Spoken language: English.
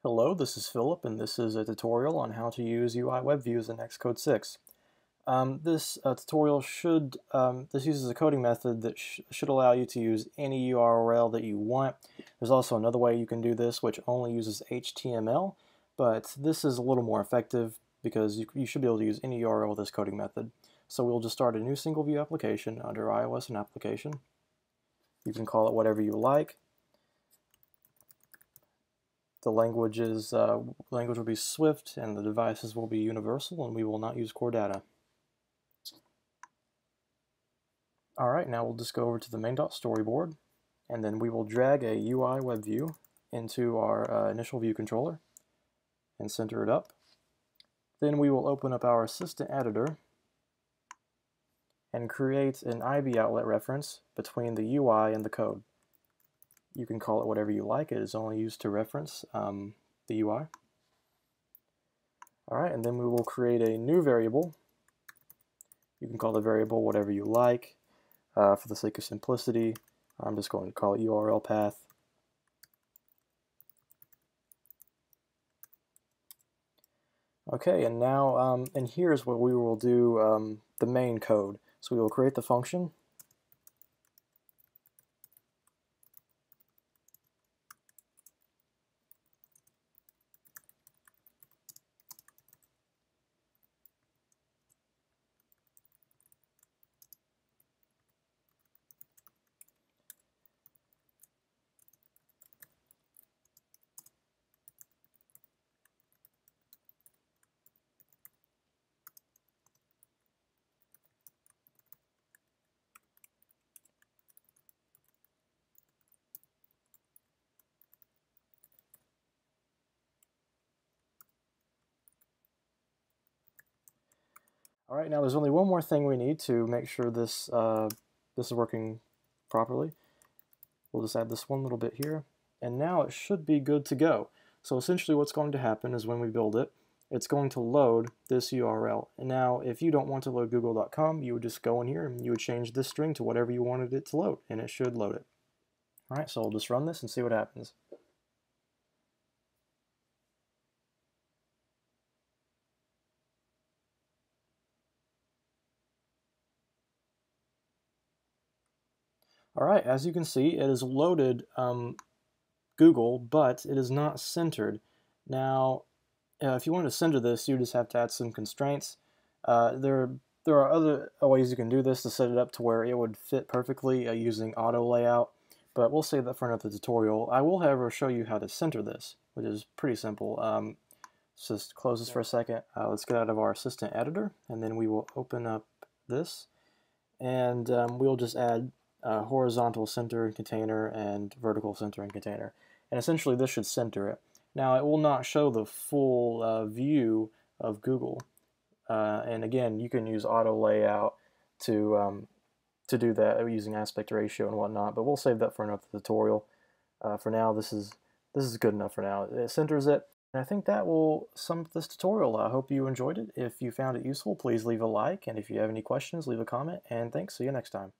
Hello, this is Philip, and this is a tutorial on how to use UIWebViews in Xcode 6. This tutorial this uses a coding method that should allow you to use any URL that you want. There's also another way you can do this, which only uses HTML, but this is a little more effective because you should be able to use any URL with this coding method. So we'll just start a new single view application under iOS and application. You can call it whatever you like. The language will be Swift, and the devices will be universal, and we will not use core data. Alright, now we'll just go over to the main.storyboard, and then we will drag a UIWebView into our initial view controller and center it up. Then we will open up our assistant editor and create an IB outlet reference between the UI and the code. You can call it whatever you like. It is only used to reference the UI. Alright, and then we will create a new variable. You can call the variable whatever you like. For the sake of simplicity, I'm just going to call it URL path. Okay, and now, and here's what we will do the main code. So we will create the function. Alright, now there's only one more thing we need to make sure this is working properly. We'll just add this one little bit here, and now it should be good to go. So essentially what's going to happen is when we build it, it's going to load this URL. And now if you don't want to load google.com, you would just go in here and you would change this string to whatever you wanted it to load, and it should load it. Alright, so we'll just run this and see what happens. Alright, as you can see, it has loaded Google, but it is not centered. Now, if you want to center this, you just have to add some constraints. There are other ways you can do this to set it up to where it would fit perfectly using auto layout, but we'll save that for another tutorial. I will, however, show you how to center this, which is pretty simple. Let's just close this for a second. Let's get out of our assistant editor, and then we will open up this, and we'll just add horizontal centering container and vertical centering container. And essentially this should center it. Now it will not show the full view of Google. And again, you can use auto layout to do that using aspect ratio and whatnot, but we'll save that for another tutorial. For now, this is good enough for now. It centers it. And I think that will sum up this tutorial. I hope you enjoyed it. If you found it useful, please leave a like, and if you have any questions, leave a comment, and thanks. See you next time.